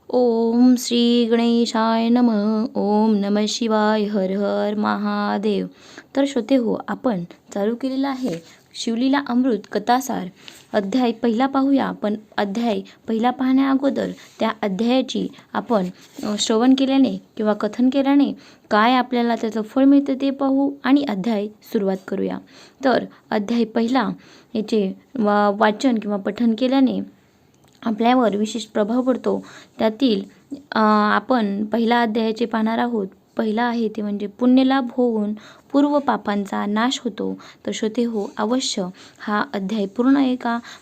ओम श्री गणेशाय नमः. ओम नमः शिवाय. हर हर महादेव. तर श्रोते हो, आपण चालू केलेला आहे शिवलीला अमृत कथासार अध्याय पहिला पाहूया. पण अध्याय पहिला पाहण्या अगोदर त्या अध्यायाची आपण श्रवण केल्याने किंवा कथन केल्याने काय आपल्याला त्याचं फळ मिळतं ते पाहू आणि अध्याय सुरुवात करूया. तर अध्याय पहिला याचे वाचन किंवा पठन केल्याने आपल्यावर विशेष प्रभाव पडतो. त्यातील आपण पहिला अध्यायाचे पाहणार आहोत. पहिला आहे ते म्हणजे पुण्यलाभ होऊन पूर्व पापांचा नाश होतो. तर श्रोते हो, अवश्य हा अध्याय पूर्ण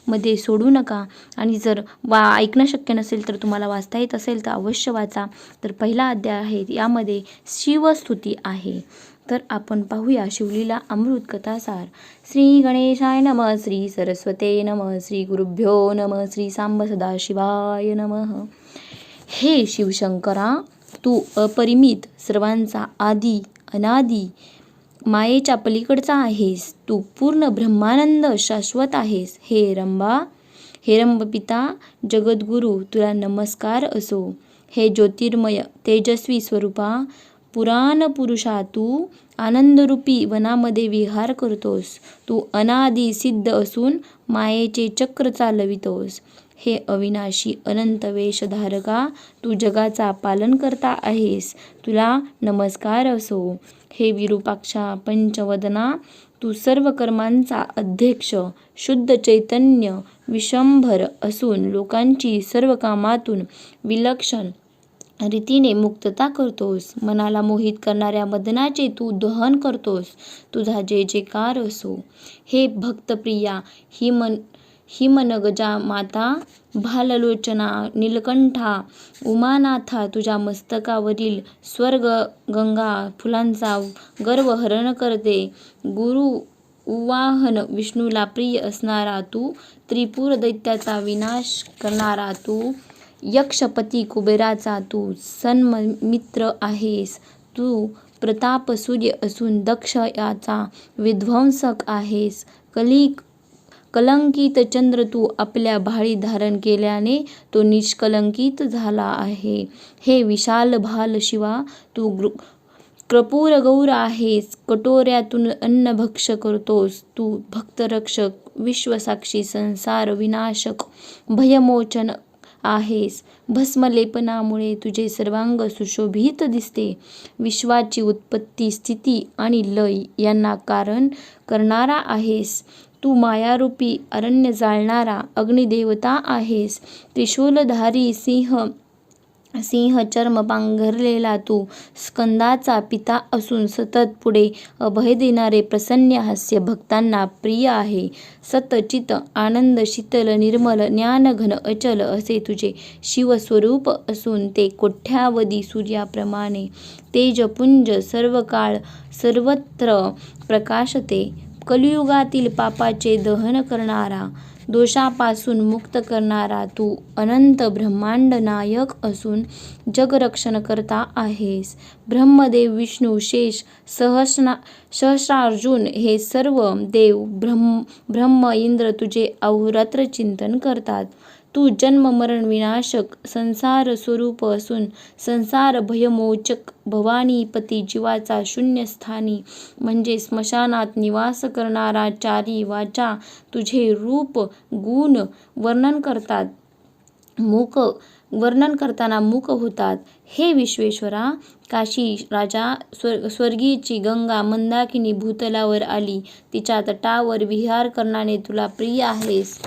मध्ये सोडू नका. आणि जर ऐकणं शक्य नसेल तर तुम्हाला वाचता येत असेल तर अवश्य वाचा. तर पहिला अध्याय आहे, यामध्ये शिवस्तुती आहे. तर आपण पाहूया शिवलीला अमृत कथासार. श्री गणेशाय नमः. श्री सरस्वते नमः. श्री गुरुभ्यो नमः. श्री सांब सदाशिवाय नमः. हे शिवशंकरा, तू अपरिमित, सर्वांचा आदी अनादी, मायेच्या पलीकडचा आहेस. तू पूर्ण ब्रह्मानंद शाश्वत आहेस. हे रंबपिता जगद्गुरु, तुला नमस्कार असो. हे ज्योतिर्मय तेजस्वी स्वरूपा, पुराण पुरुषा, तू आनंदरूपी वनामध्ये विहार करतोस. तू अनादी सिद्ध असून मायेचे चक्र चालवितोस. हे अविनाशी अनंत वेशधारका, तू जगाचा पालन करता आहेस. तुला नमस्कार असो. हे विरूपाक्षा पंचवदना, तू सर्व कर्मांचा अध्यक्ष, शुद्ध चैतन्य विश्वंभर असून लोकांची सर्व कामातून विलक्षण रीतीने मुक्तता करतोस. मनाला मोहित करणाऱ्या मदनाचे तू दहन करतोस. तुझा जय जयकार असो. हे भक्तप्रिया हिमनगजा माता, भाललोचना नीलकंठा उमानाथा, तुझ्या मस्तकावरील स्वर्ग गंगा फुलांचा गर्वहरण करते. गुरु उवाहन विष्णूला प्रिय असणारा तू, त्रिपुर दैत्याचा विनाश करणारा तू, यक्षपती कुबेराचा तू सन्मित्र आहेस. तू प्रताप सूर्य असून दक्ष याचा विध्वंसक आहेस. कलंकित चंद्र, तू आपल्या भाळी धारण केल्याने तो निष्कलंकित झाला आहे. हे विशाल भाल शिवा, तू कर्पूर गौर आहेस. कटोऱ्यातून अन्न भक्ष करतोस. तू भक्तरक्षक, विश्वसाक्षी, संसार विनाशक, भयमोचन आहेस. भस्मलेपनामुळे तुझे सर्वांग सुशोभित दिसते. विश्वाची उत्पत्ती, स्थिती आणि लय यांना कारण करणारा आहेस. तू मायारूपी अरण्य जाळणारा अग्निदेवता आहेस. त्रिशूलधारी सिंह चर्म पांघरलेला तू स्कंदाचा पिता असून सतत पुढे अभय देणारे प्रसन्न हास्य भक्तांना प्रिय आहे. सतचित आनंद शीतल निर्मल ज्ञानघन अचल असे तुझे शिवस्वरूप असून ते कोट्यावधी सूर्याप्रमाणे तेजपुंज सर्व काळ सर्वत्र प्रकाशते. कलियुगातील पापाचे दहन करणारा, दोषापासून मुक्त करणारा तू अनंत ब्रह्मांड नायक असून जगरक्षण करता आहेस. ब्रह्मदेव विष्णू शेष सहस्रार्जुन हे सर्व देव ब्रह्म इंद्र तुझे अहोरात्र चिंतन करतात. तू जन्म मरण विनाशक संसार स्वरूप असून संसार भयमोचक भवानीपती जीवाचा शून्यस्थानी म्हणजे स्मशानात निवास करणारा चारी वाचा तुझे रूप गुण वर्णन करताना मूक होतात. हे विश्वेश्वरा, काशी राजा स्वर्गीची गंगा मंदाकिनी भूतलावर आली. तिच्या तटावर विहार करणाने तुला प्रिय आहेस.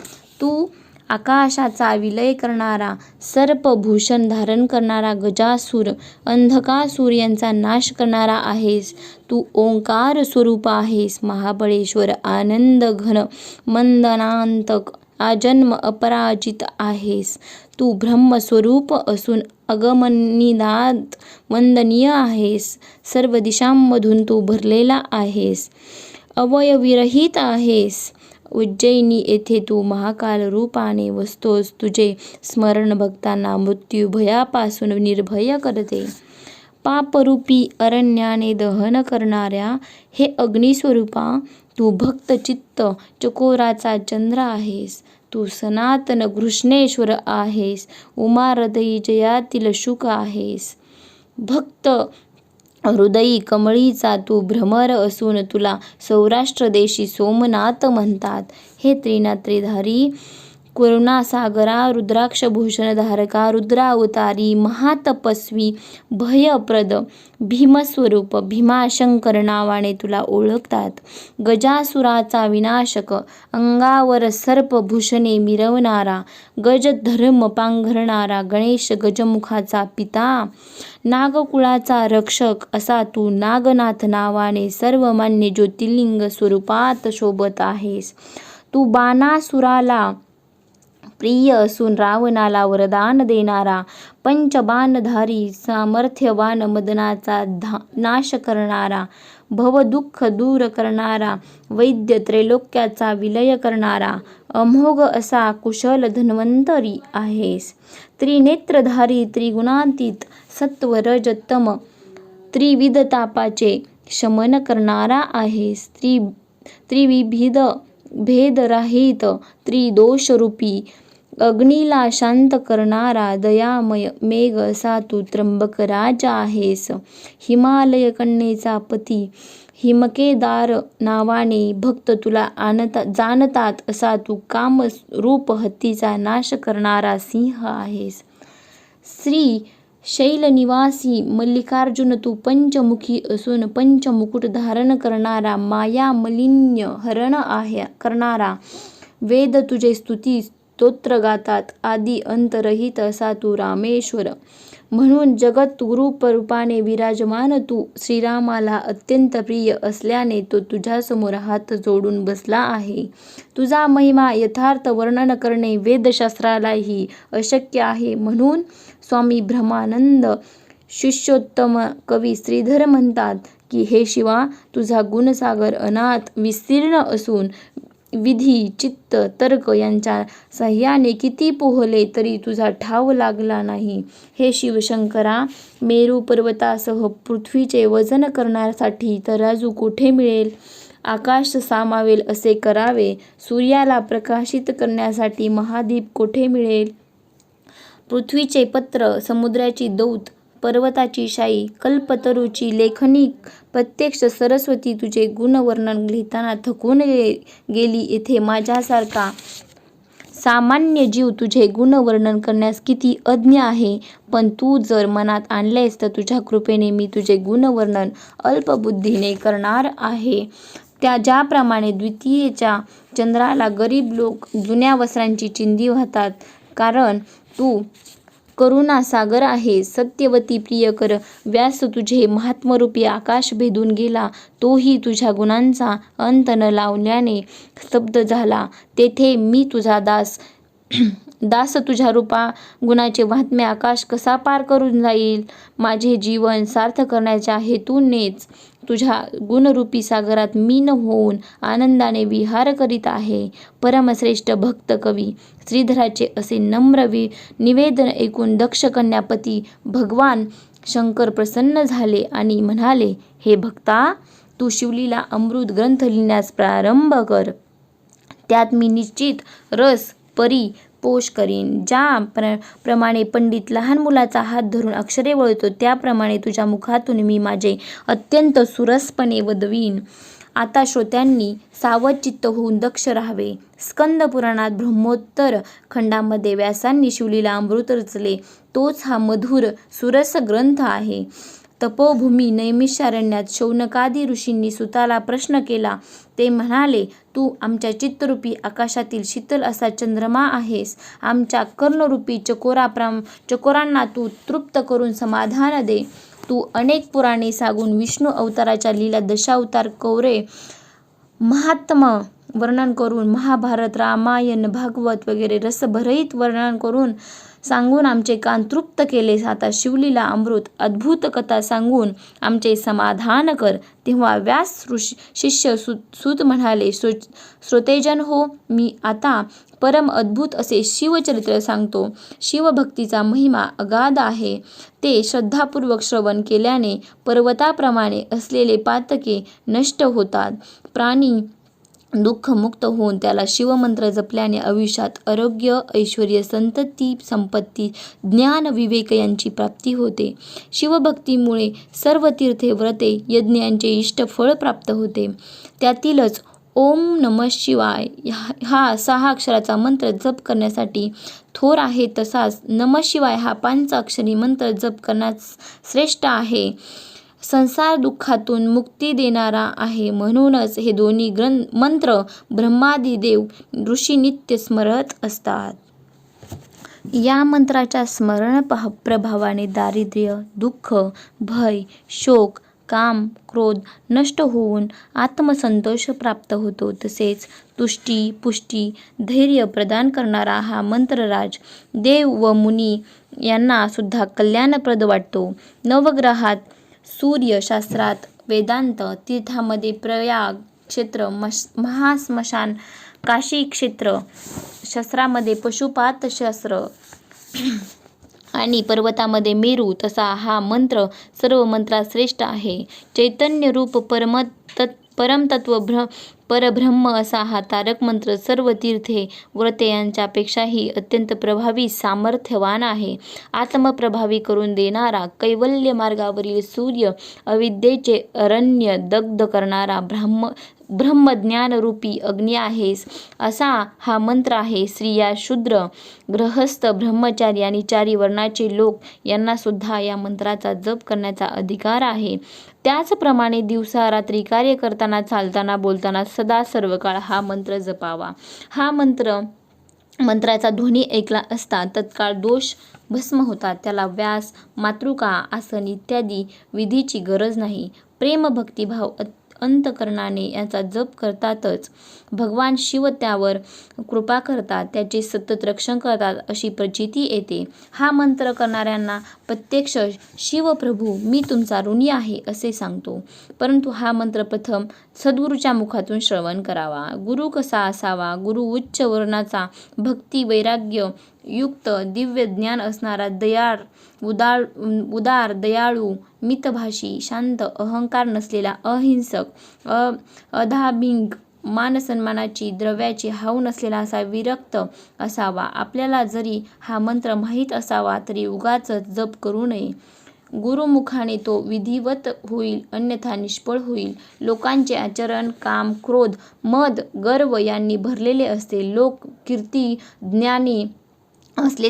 तू आकाशाचा विलय करणारा, सर्पभूषण धारण करणारा गजासूर, अंधकासूर यांचा नाश करणारा आहेस. तू ओंकार स्वरूप आहेस. महाबळेश्वर, आनंद घन, मंदनांतक, आजन्म अपराजित आहेस. तू ब्रह्मस्वरूप असून अगमनिनाद वंदनीय आहेस. सर्व दिशांमधून तू भरलेला आहेस. अवयविरहित आहेस. उज्जैनी येथे तू महाकाल रूपाने वसतोस. तुझे स्मरण भक्तांना मृत्यू भयापासून निर्भय करते. पापरूपी अरण्याने दहन करणाऱ्या हे अग्निस्वरूपा, तू भक्त चित्त चकोराचा चंद्र आहेस. तू सनातन घृष्णेश्वर आहेस, उमा हृदयी जयातील शुक आहेस. भक्त हृदयी कमळीचा तू भ्रमर असून तुला सौराष्ट्र देशी सोमनाथ म्हणतात. हे त्रिनेत्रधारी करुणासागरा, रुद्राक्षभूषण धारका, रुद्रावतारी, महातपस्वी, भयप्रद, भीमस्वरूप, भीमाशंकर नावाने तुला ओळखतात. गजासुराचा विनाशक, अंगावर सर्पभूषणे मिरवणारा, गजधर्म पांघरणारा गणेश गजमुखाचा पिता, नागकुळाचा रक्षक असा तू नागनाथ नावाने सर्वमान्य ज्योतिर्लिंग स्वरूपात शोभत आहेस. तू बाणासुराला प्रिय असून रावणाला वरदान देणारा, पंचबाणधारी, सामर्थ्यवान, मदनाचा नाश करणारा, भवदुःख दूर करणारा, वैद्य, त्रैलोक्याचा विलय करणारा, अमोघ असा कुशल धन्वंतरी आहेस. त्रिनेत्रधारी, त्रिगुणातीत, सत्व रज तम त्रिविध तापाचे शमन करणारा आहेस. त्रिविध भेदरहित, त्रिदोषरूपी, अग्नीला शांत करणारा, दयामय, मेघ असा तू त्र्यंबक राजा आहेस. हिमालय कन्येचा पती, हिमकेदार नावाने भक्त तुला जाणतात असा तू कामरूप हत्तीचा नाश करणारा सिंह आहेस. श्री शैलनिवासी मल्लिकार्जुन तू पंचमुखी असून पंचमुकुट धारण करणारा, माया मलिन्य हरण करणारा, वेद तुझे स्तुती स्तोत्र गातात, आदी अंतरहित असा तू रामेश्वर म्हणून जगद्रूप रूपाने विराजमान. तू श्रीरामाला अत्यंत प्रिय असल्याने तो तुझ्यासमोर हात जोडून बसला आहे. तुझा महिमा यथार्थ वर्णन करणे वेदशास्त्रालाही अशक्य आहे. म्हणून स्वामी ब्रह्मानंद शिष्योत्तम कवी श्रीधर म्हणतात की हे शिवा, तुझा गुणसागर अनाथ विस्तीर्ण असून विधी, चित्त, तर्क यांच्या साह्याने किती पोहले तरी तुझा ठाव लागला नाही. हे शिवशंकरा, मेरू पर्वतासह पृथ्वीचे वजन करण्यासाठी तराजू कोठे मिळेल? आकाश सामावेल असे करावे. सूर्याला प्रकाशित करण्यासाठी महादीप कोठे मिळेल? पृथ्वीचे पत्र, समुद्राची दौत, पर्वताची शाई, कल्पतरूची लेखणी, प्रत्यक्ष सरस्वती तुझे गुणवर्णन लिहिताना थकून गेली. येथे माझ्यासारखा सामान्य जीव तुझे गुणवर्णन करण्यास किती अज्ञ आहे. पण तू जर मनात आणलेस तर तुझ्या कृपेने मी तुझे गुणवर्णन अल्पबुद्धीने करणार आहे. ज्याप्रमाणे द्वितीयेच्या चंद्राला गरीब लोक जुन्या वस्त्रांची चिंधी वाहतात, कारण तू करुणासागर आहे. सत्यवती प्रियकर व्यास तुझे महात्मरूपी आकाश भेदून गेला, तोही तुझ्या गुणांचा अंत न लावल्याने स्तब्ध झाला. तेथे मी तुझा दास तुझ्या रूपा गुणाचे महात्म्य आकाश कसा पार करून जाईल? माझे जीवन सार्थ करण्याच्या हेतूनेच तुझ्या गुणरूपी सागरात मीन होऊन आनंदाने विहार करीत आहे. परमश्रेष्ठ भक्त कवी श्रीधराचे असे नम्र निवेदन ऐकून दक्ष कन्यापती भगवान शंकर प्रसन्न झाले आणि म्हणाले, हे भक्ता, तू शिवलीला अमृत ग्रंथ लिहिण्यास प्रारंभ कर. त्यात मी निश्चित रस परिपोष करीन. ज्या प्रमाणे पंडित लहान मुलाचा हात धरून अक्षरे वळतो, त्याप्रमाणे तुझ्या मुखातून मी माझे अत्यंत सुरसपणे वदवीन. आता श्रोत्यांनी सावध चित्त होऊन दक्ष राहावे. स्कंद पुराणात ब्रह्मोत्तर खंडामध्ये व्यासांनी शिवलीला अमृत रचले. तोच हा मधुर सुरस ग्रंथ आहे. तपोभूमी नैमिषारण्यात शौनकादी ऋषींनी सुताला प्रश्न केला. ते म्हणाले, तू आमच्या चित्तरूपी आकाशातील शीतल असा चंद्रमा आहेस. आमच्या कर्णरूपी चकोरांना तू तृप्त करून समाधान दे. तू अनेक पुराणे सांगून विष्णू अवताराच्या लीला, दशावतार, कौरव महात्म्य वर्णन करून, महाभारत, रामायण, भागवत वगैरे रसभरित वर्णन करून सांगून आमचे कान तृप्त केलेस. आता शिवलीला अमृत अद्भुत कथा सांगून आमचे समाधान कर. तेव्हा व्यास शिष्य सूत म्हणाले, श्रोतेजन हो, मी आता परम अद्भुत असे शिवचरित्र सांगतो. शिवभक्तीचा महिमा अगाध आहे. ते श्रद्धापूर्वक श्रवण केल्याने पर्वताप्रमाणे असलेले पातके नष्ट होतात. प्राणी दुःखमुक्त होऊन त्याला शिवमंत्र जपल्याने आयुष्यात आरोग्य, ऐश्वर्य, संतती, संपत्ती, ज्ञान, विवेक यांची प्राप्ती होते. शिवभक्तीमुळे सर्व तीर्थे, व्रते, यज्ञांचे इष्ट फळ प्राप्त होते. त्यातीलच ओम नमः शिवाय हा 6 अक्षराचा मंत्र जप करण्यासाठी थोर आहे, तसाच नमः शिवाय हा 5 अक्षरी मंत्र जप करण्यास श्रेष्ठ आहे. संसार दुःखातून मुक्ती देणारा आहे. म्हणूनच हे दोन्ही मंत्र ब्रह्मादी देव ऋषी नित्य स्मरत असतात. या मंत्राच्या स्मरण प्रभावाने दारिद्र्य, दुःख, भय, शोक, काम, क्रोध नष्ट होऊन आत्मसंतोष प्राप्त होतो. तसेच तुष्टी, पुष्टी, धैर्य प्रदान करणारा हा मंत्रराज देव व मुनी यांना सुद्धा कल्याणप्रद वाटतो. नवग्रहात सूर्य, शास्त्रात वेदांत, तीर्थामध्ये प्रयाग क्षेत्र, महास्मशान, काशी क्षेत्र, शस्त्रामध्ये पशुपातशास्त्र आणि पर्वतामध्ये मेरू, तसा हा मंत्र सर्व मंत्रात श्रेष्ठ आहे. चैतन्य रूप परमतत्व परब्रह्म असा हा तारक मंत्र सर्व तीर्थे, व्रते यांच्यापेक्षाही अत्यंत प्रभावी, सामर्थ्यवान आहे. आत्मप्रभावी करून देणारा, कैवल्य मार्गावरील सूर्य, अविद्येचे अरण्य दग्ध करणारा ब्रह्मज्ञानरूपी अग्नी आहेस, असा हा मंत्र आहे. स्त्रिया, शूद्र, गृहस्थ, ब्रह्मचारी आणि 4 वर्णाचे लोक यांना सुद्धा या मंत्राचा जप करण्याचा अधिकार आहे. त्याचप्रमाणे दिवसा रात्री कार्य करताना, चालताना, बोलताना सदा सर्व काळ हा मंत्र जपावा. हा मंत्राचा ध्वनी ऐकला असता तत्काळ दोष भस्म होतात. त्याला व्यास, मातृका, आसन इत्यादी विधीची गरज नाही. प्रेम, भक्तिभाव अंतकरणाने याचा जप करतातच भगवान शिव त्यावर कृपा करतात, त्याचे सतत रक्षण करतात अशी प्रचिती येते. हा मंत्र करणाऱ्यांना प्रत्यक्ष शिवप्रभू मी तुमचा ऋणी आहे असे सांगतो. परंतु हा मंत्र प्रथम सद्गुरूच्या मुखातून श्रवण करावा. गुरु कसा असावा? गुरु उच्च वर्णाचा, भक्ती वैराग्य युक्त, दिव्य ज्ञान असणारा, उदार, दयाळू, मितभाषी, शांत, अहंकार नसलेला, अहिंसक, अधाभिंग, मानसन्मानाची, द्रव्याची हाव नसलेला असा विरक्त असावा. आपल्याला जरी हा मंत्र माहीत असावा तरी उगाच जप करू नये. गुरुमुखाने तो विधिवत होईल, अन्यथा निष्फळ होईल. लोकांचे आचरण काम, क्रोध, मद, गर्व यांनी भरलेले असते. लोककीर्ती ज्ञानी असले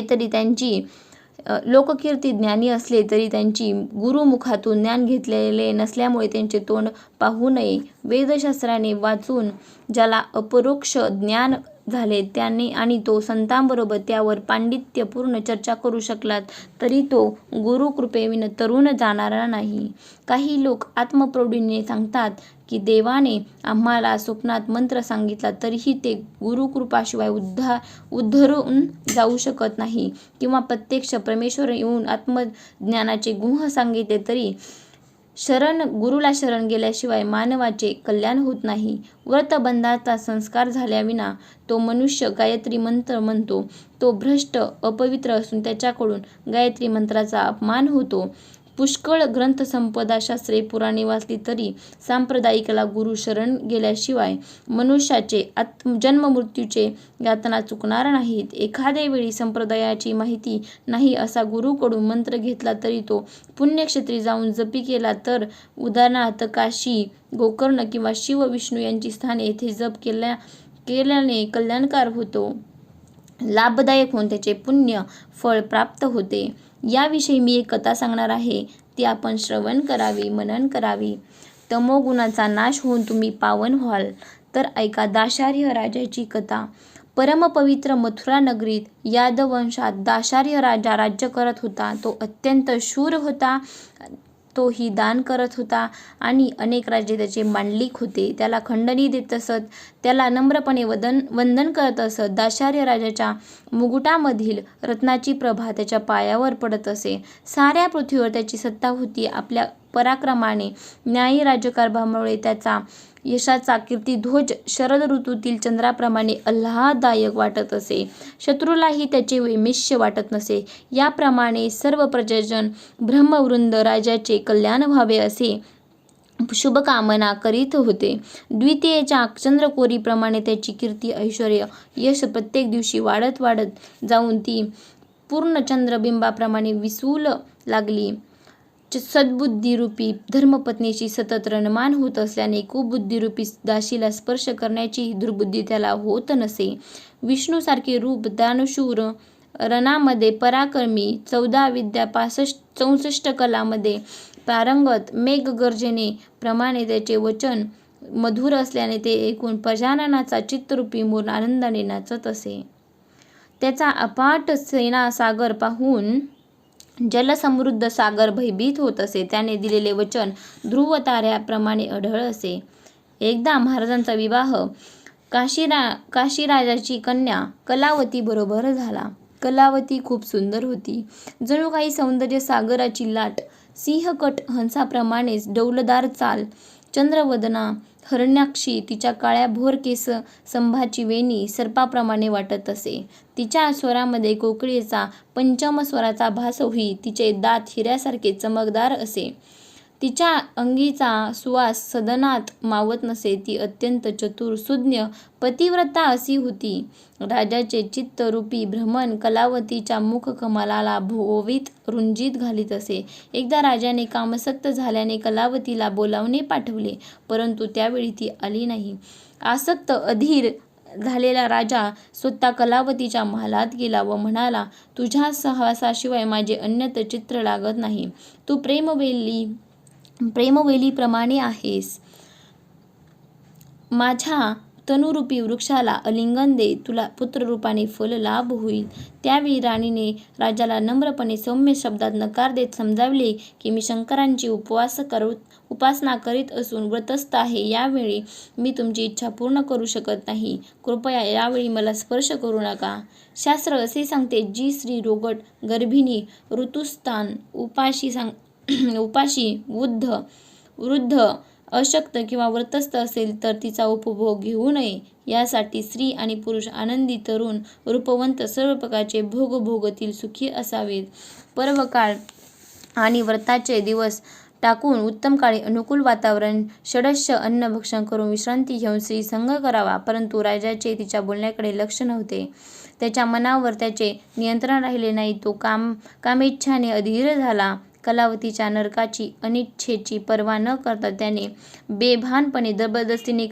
तरी त्यांची गुरुमुखातून ज्ञान घेतलेले नसल्यामुळे त्यांचे तोंड पाहू नये. वेदशास्त्राने वाचून ज्याला अपरोक्ष ज्ञान झाले त्याने आणि तो संतांबरोबर त्यावर पांडित्यपूर्ण चर्चा करू शकला तरी तो गुरुकृपेविना तरुण जाणारा नाही. काही लोक आत्मप्रौढीने सांगतात की देवाने आम्हाला स्वप्नात मंत्र सांगितला तरीही ते गुरुकृपाशिवाय उद्धरून जाऊ शकत नाही, किंवा प्रत्यक्ष परमेश्वर येऊन आत्मज्ञानाचे गुह सांगितले तरी गुरुला शरण गेल्याशिवाय मानवाचे कल्याण होत नाही. व्रतबंधाचा संस्कार झाल्याविना तो मनुष्य गायत्री मंत्र म्हणतो तो भ्रष्ट, अपवित्र असून त्याच्याकडून गायत्री मंत्राचा अपमान होतो. पुष्कळ ग्रंथसंपदा, शास्त्रे, पुराणे वाचली तरी सांप्रदायिकाला गुरु शरण गेल्याशिवाय मनुष्याचे जन्ममृत्यूचे यातना चुकणार नाहीत. एखाद्या वेळी संप्रदायाची माहिती नाही असा गुरुकडून मंत्र घेतला तरी तो पुण्यक्षेत्री जाऊन जपी केला तर, उदाहरणार्थ काशी, गोकर्ण किंवा शिव, विष्णू यांची स्थाने येथे जप केल्याने कल्याणकार होतो, लाभदायक होऊन त्याचे पुण्य फळ प्राप्त होते. याविषयी मी एक कथा सांगणार आहे, ती आपण श्रवण करावी, मनन करावी. तमोगुणाचा नाश होऊन तुम्ही पावन व्हाल तर ऐका दाशार्ह राजाची कथा. परमपवित्र मथुरा नगरीत यादव वंशात दाशार्ह राजा राज्य करत होता. तो अत्यंत शूर होता. तोही दान करत होता आणि अनेक राजे त्याचे मांडलिक होते. त्याला खंडणी देत असत, त्याला नम्रपणे वंदन करत असत. दाशार्ह राजाच्या मुकुटामधील रत्नाची प्रभा त्याच्या पायावर पडत असे. साऱ्या पृथ्वीवर त्याची सत्ता होती. आपल्या पराक्रमाने, न्यायी राज्यकारभारामुळे त्याचा यशाचा कीर्तिध्वज शरद ऋतूतील चंद्राप्रमाणे आल्हाददायक वाटत असे. शत्रूलाही त्याचे वैमनस्य वाटत नसे. याप्रमाणे सर्व प्रजाजन, ब्रह्मवृंद राजाचे कल्याण व्हावे असे शुभकामना करीत होते. द्वितीयेच्या चंद्रकोरीप्रमाणे त्याची कीर्ती, ऐश्वर्य, यश प्रत्येक दिवशी वाढत वाढत जाऊन ती पूर्ण चंद्रबिंबाप्रमाणे विसू लागली. सद्बुद्धीरूपी धर्मपत्नीची सतत रणमान होत असल्याने कुबुद्धीरूपी दासीला स्पर्श करण्याची दुर्बुद्धी त्याला होत नसे. विष्णूसारखे रूप दानशूर, रणामध्ये पराक्रमी, 14 विद्या 64 कलामध्ये पारंगत, मेघगर्जने प्रमाणे त्याचे वचन मधुर असल्याने ते ऐकून प्रजाननाचा चित्तरूपी मोर आनंदाने नाचत असे. त्याचा अफाट सेनासागर पाहून जलसमृद्ध सागर भयभीत होत असे. त्याने दिलेले वचन ध्रुव ताऱ्याप्रमाणे अढळ असे. एकदा महाराजांचा विवाह काशीराजाची कन्या कलावती बरोबर झाला. कलावती खूप सुंदर होती. जणू काही सौंदर्य सागराची लाट. सिंहकट हंसाप्रमाणेच डौलदार चाल, चंद्रवदना, हरण्याक्षी, तिच्या काळ्या भोर केस, संभाची वेणी सर्पाप्रमाणे वाटत असे. तिच्या स्वरामध्ये कोकिळेचा पंचम स्वराचा भास होई. तिचे दात हिऱ्यासारखे चमकदार असे. तिच्या अंगीचा सुवास सदनात मावत नसे. ती अत्यंत चतुर, सुज्ञ, पतिव्रता अशी होती. राजाचे चित्तरूपी भ्रमण कलावतीच्या मुखकमलाला भोवीत रुंजीत घालीत असे. एकदा राजाने कामसक्त झाल्याने कलावतीला बोलावणे पाठवले, परंतु त्यावेळी ती आली नाही. आसक्त अधीर झालेला राजा स्वतः कलावतीच्या महालात गेला व म्हणाला, तुझ्या सहवासाशिवाय माझे अन्यत्र चित्र लागत नाही. तू प्रेमवेलीप्रमाणे आहेस. माझ्या तनुरूपी वृक्षाला आलिंगन दे, तुला पुत्ररूपाने फल लाभ होईल. त्यावेळी राणीने राजाला नम्रपणे सौम्य शब्दात नकार देत समजावले की मी शंकरांची उपासना करीत असून व्रतस्थ आहे. यावेळी मी तुमची इच्छा पूर्ण करू शकत नाही. कृपया यावेळी मला स्पर्श करू नका. शास्त्र असे सांगते, जी स्त्री रोगट, गर्भिणी, ऋतुस्थान, उपाशी, वृद्ध, अशक्त किंवा व्रतस्थ असेल तर तिचा उपभोग घेऊ नये. यासाठी स्त्री आणि पुरुष आनंदी, तरुण, रूपवंत, सर्व प्रकारचे भोग भोगतील, सुखी असावेत. पर्वकाळ आणि व्रताचे दिवस टाकून उत्तम काळी अनुकूल वातावरण, षडश अन्न भक्षण करून विश्रांती घेऊन स्त्री संग करावा. परंतु राजाचे तिच्या बोलण्याकडे लक्ष नव्हते. त्याच्या मनावर त्याचे नियंत्रण राहिले नाही. तो कामेच्छाने अधीर झाला. कलावतीच्या नरकाची अनिच्छेची पर्वा न करता त्याने बेभानपणे जबरदस्तीने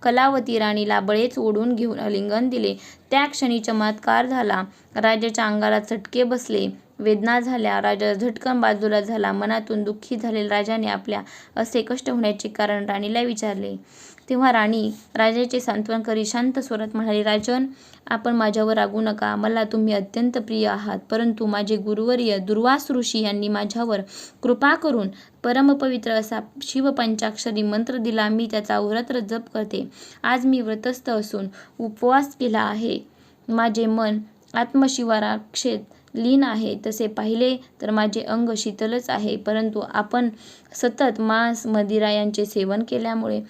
कलावती राणीला बळेच ओढून घेऊन आलिंगन दिले. त्या क्षणी चमत्कार झाला. राजाच्या अंगाला चटके बसले, वेदना झाल्या. राजा झटकन बाजूला झाला. मनातून दुःखी झालेल्या राजाने आपल्या असे कष्ट होण्याचे कारण राणीला विचारले. तेव्हा राणी राजाचे सांत्वन करीत शांत स्वरात म्हणाली, राजन, आपण माझ्यावर रागू नका. मला तुम्ही अत्यंत प्रिय आहात. परंतु माझे गुरुवर्य दुर्वास ऋषी यांनी माझ्यावर कृपा करून परमपवित्र असा शिवपंचाक्षरी मंत्र दिला. मी त्याचा अहोरात्र जप करते. आज मी व्रतस्थ असून उपवास केला आहे. माझे मन आत्मशिवाराक्षेत लीन आहे. तसे पाहिले तर माझे अंग शीतलच आहे. परंतु आपण सतत मांस, मदिरा यांचे सेवन केल्यामुळे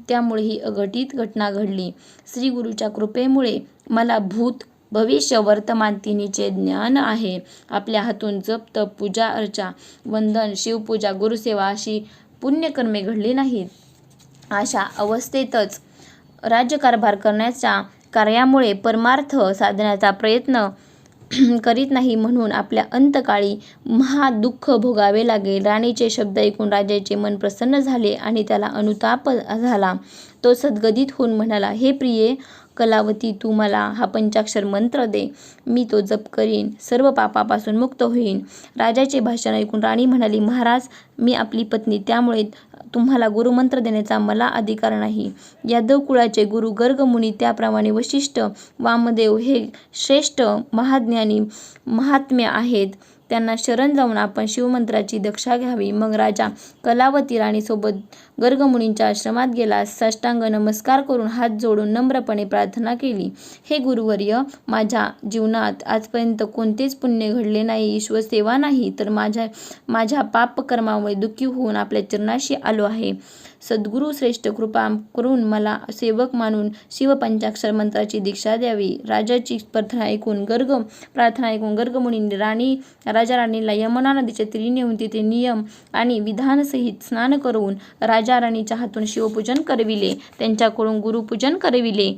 त्यामुळे ही अघटित घटना घडली. श्री गुरुच्या कृपेमुळे मला भूत, भविष्य, वर्तमान तिन्हीचे ज्ञान आहे. आपल्या हातून जप, तप, पूजा अर्चा, वंदन, शिवपूजा, गुरुसेवा अशी पुण्यकर्मे घडली नाहीत. अशा अवस्थेतच राज्यकारभार करण्याच्या कार्यामुळे परमार्थ साधण्याचा प्रयत्न करीत नाही, म्हणून आपल्या अंतकाळी महादुःख भोगावे लागेल. राणीचे शब्द ऐकून राजाचे मन प्रसन्न झाले आणि त्याला अनुताप झाला. तो सद्गदित होऊन म्हणाला, हे प्रिये कलावती, तू मला हा पंचाक्षर मंत्र दे. मी तो जप करीन, सर्व पापापासून मुक्त होईन. राजाचे भाषण ऐकून राणी म्हणाली, महाराज, मी आपली पत्नी, त्यामुळे तुम्हाला गुरुमंत्र देण्याचा मला अधिकार नाही. यादव कुळाचे गुरु गर्गमुनी, त्याप्रमाणे वशिष्ठ, वामदेव हे श्रेष्ठ महाज्ञानी महात्म्य आहेत. त्यांना शरण जाऊन आपण शिवमंत्राची दीक्षा घ्यावी. मग राजा कलावती राणीसोबत गर्गमुनींच्या आश्रमात गेला. साष्टांग नमस्कार करून हात जोडून नम्रपणे प्रार्थना केली. हे गुरुवर्य, माझ्या जीवनात आजपर्यंत कोणतेच पुण्य घडले नाही, ईश्वरसेवा नाही, तर माझ्या पापकर्मामुळे दुःखी होऊन आपल्या चरणाशी आलो आहे. सद्गुरू श्रेष्ठ कृपा करून मला सेवक मानून शिवपंचाक्षर मंत्राची दीक्षा द्यावी. राजाची प्रार्थना ऐकून गर्गमुनींनी राजा राणीला यमुना नदीच्या तीरी नेऊन तिथे नियम आणि विधानसहित स्नान करून राजा राणीच्या हातून शिवपूजन करविले. त्यांच्याकडून गुरुपूजन करविले.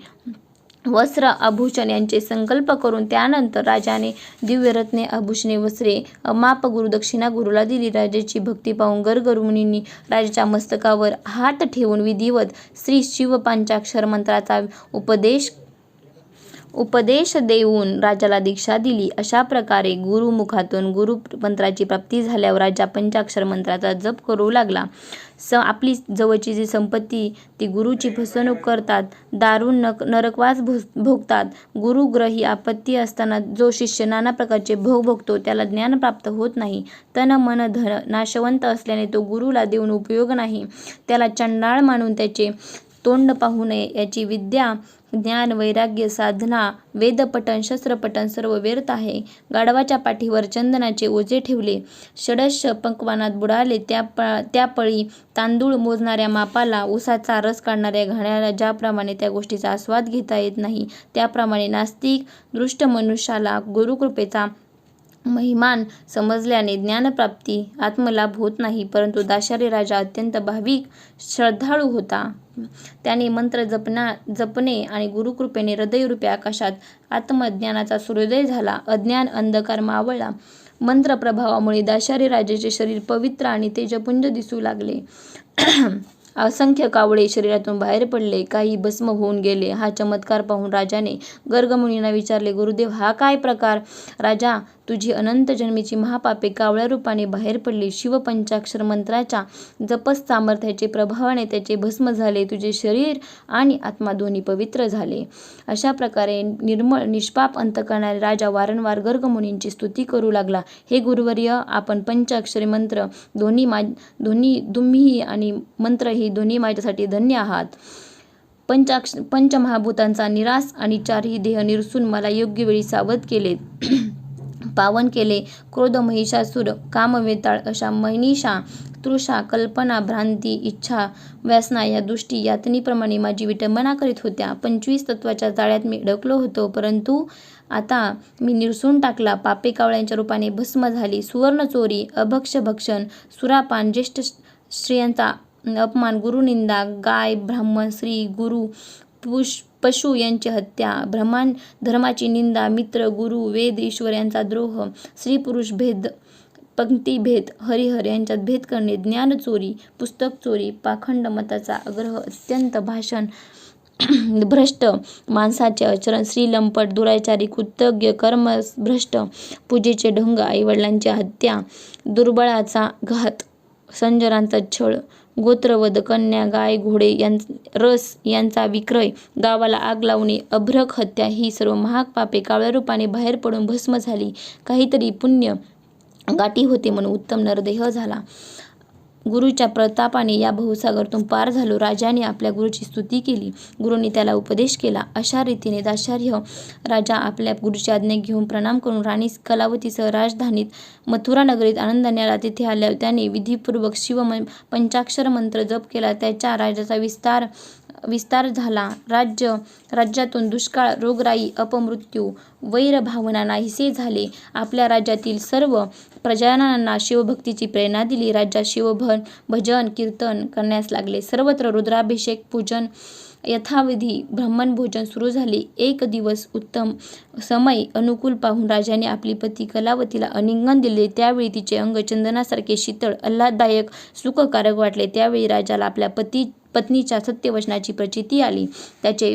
वस्त्र आभूषण यांचे संकल्प करून त्यानंतर राजाने दिव्यरत्ने आभूषणे वस्त्रे अमाप गुरुदक्षिणा गुरुला दिली. राजाची भक्ती पाहून गर्गमुनींनी राजाच्या मस्तकावर हात ठेवून विधिवत श्री शिवपंचाक्षर मंत्राचा उपदेश देऊन राजाला दीक्षा दिली. अशा प्रकारे गुरुमुखातून गुरुमंत्राची प्राप्ती झाल्यावर राजा पंचाक्षर मंत्राचा जप करू लागला. आपली जवळची जी संपत्ती ती गुरुची फसवणूक करतात, दारुण नरकवास भोगतात. गुरुग्रही आपत्ती असताना जो शिष्य नाना प्रकारचे भोग भोगतो त्याला ज्ञान प्राप्त होत नाही. तन मन धन नाशवंत असल्याने तो गुरुला देऊन उपयोग नाही. त्याला चंडाळ मानून त्याचे तोंड पाहू नये. याची विद्या ज्ञान वैराग्य साधना वेदपठण शस्त्रपठण सर्व व्यर्थ आहे. गाढवाच्या पाठीवर चंदनाचे ओझे ठेवले, षडश पंकवानात बुडाले. त्या पळी तांदूळ मोजणाऱ्या मापाला, ऊसाचा रस काढणाऱ्या घाण्याला ज्याप्रमाणे त्या गोष्टीचा आस्वाद घेता येत नाही, त्याप्रमाणे नास्तिक दृष्ट मनुष्याला गुरुकृपेचा महिमान समजल्याने ज्ञानप्राप्ती आत्मलाभ होत नाही. परंतु दाशरी राजा अत्यंत भाविक श्रद्धाळू होता. त्याने मंत्र जपणे आणि गुरुकृपेने हृदयरूपी आकाशात आत्मज्ञानाचा सूर्योदय झाला. अज्ञान अंधकार मावळला. मंत्र प्रभावामुळे दाशरी राजाचे शरीर पवित्र आणि तेजपुंज दिसू लागले. असंख्य कावळे शरीरातून बाहेर पडले, काही भस्म होऊन गेले. हा चमत्कार पाहून राजाने गर्गमुनींना विचारले, गुरुदेव, हा काय प्रकार? राजा, तुझी अनंत जन्मीची महापापे कावळ्या रूपाने बाहेर पडली. शिवपंचाक्षर मंत्राच्या जपस सामर्थ्याचे प्रभावाने त्याचे भस्म झाले. तुझे शरीर आणि आत्मा दोन्ही पवित्र झाले. अशा प्रकारे निर्मळ निष्पाप अंतकरणाने राजा वारंवार गर्गमुनींची स्तुती करू लागला. हे गुरुवर्य, आपण पंचाक्षरी मंत्र तुम्ही आणि मंत्र ही दोन्ही माझ्यासाठी धन्य आहात. पंचमहाभूतांचा निराश आणि चारही देह निरसून मला योग्य वेळी सावध केले, पावन केले. क्रोध, महिषासुर, कामवेताळ अशा मनीषा, तृषा, कल्पना, भ्रांती, इच्छा, व्यसना या दृष्टी यातनेप्रमाणे माझी विटंबना करीत होत्या. 25 तत्वाच्या जाळ्यात मी अडकलो होतो, परंतु आता मी निरसून टाकला. पापे कावळ्यांच्या रूपाने भस्म झाली. सुवर्ण चोरी, अभक्ष भक्षण, सुरापान, ज्येष्ठ स्त्रियांचा अपमान, गुरुनिंदा, गाय, ब्राह्मण, स्त्री, गुरु, पशु यांची हत्या, धर्माची निंदा, मित्र, गुरु, वेद, ईश्वर यांचा द्रोह, स्त्री पुरुष भेद, पंक्तिभेद, हरिहर यांच्यात भेद करणे, ज्ञान चोरी, पुस्तक चोरी, पाखंड मताचा आग्रह, अत्यंत भाषण, भ्रष्ट माणसाचे आचरण, श्रीलंपट, दुराचारी, कृतज्ञ, कर्मभ्रष्ट, पूजेचे ढोंग, आईवडिलांची हत्या, दुर्बळाचा घात, संजरांचा छळ, गोत्रवध, कन्या, गाय, घोडे रस यांचा विक्रय, गावाला आग लावणे, अभ्रक हत्या ही सर्व महाग पापे कावळ्या रूपाने बाहेर पडून भस्म झाली. काहीतरी पुण्य गाठी होते म्हणून उत्तम नरदेह झाला. गुरुच्या प्रतापाने या भवसागरातून पार झालो. राजाने आपल्या गुरुची स्तुती केली. गुरुने त्याला उपदेश केला. अशा रीतीने दाशर्य राजा आपल्या गुरुची आज्ञा घेऊन प्रणाम करून राणी कलावतीसह राजधानीत मथुरा नगरीत आनंदाने आला. तिथे आल्यावर त्याने विधीपूर्वक शिव पंचाक्षर मंत्र जप केला. त्याच्या राज्याचा विस्तार झाला. राज्यातून दुष्काळ, रोगराई, अपमृत्यू, वैरभावना नाहीसे झाले. आपल्या राज्यातील सर्व प्रजाजनांना शिवभक्तीची प्रेरणा दिली. राज्यात शिवभजन कीर्तन करण्यास लागले. सर्वत्र रुद्राभिषेक, पूजन, यथाविधी ब्राह्मणभोजन सुरू झाले. एक दिवस उत्तम समय अनुकूल पाहून राजाने आपली पती कलावतीला आलिंगन दिले. त्यावेळी तिचे अंग चंदनासारखे शीतळ, आल्हाददायक, सुखकारक वाटले. त्यावेळी राजाला आपल्या पत्नीच्या सत्यवचनाची प्रचिती आली. त्याचे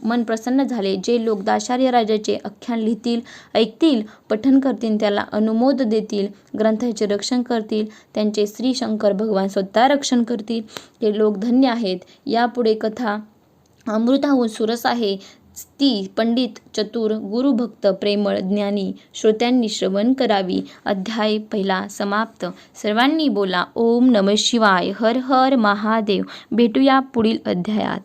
मन प्रसन्न झाले. जे लोक दाशर्य राजाचे आख्यान लिहितील, ऐकतील, पठण करतील, त्याला अनुमोद देतील, ग्रंथाचे रक्षण करतील, त्यांचे श्री शंकर भगवान स्वतः रक्षण करतील, ते लोक धन्य आहेत. यापुढे कथा अमृताहून सुरस आहे. ती पंडित, चतुर, गुरुभक्त, प्रेमळ, ज्ञानी श्रोत्यांनी श्रवण करावी. अध्याय 1 समाप्त. सर्वांनी बोला ओम नमः शिवाय. हर हर महादेव. भेटूया पुढील अध्यायात.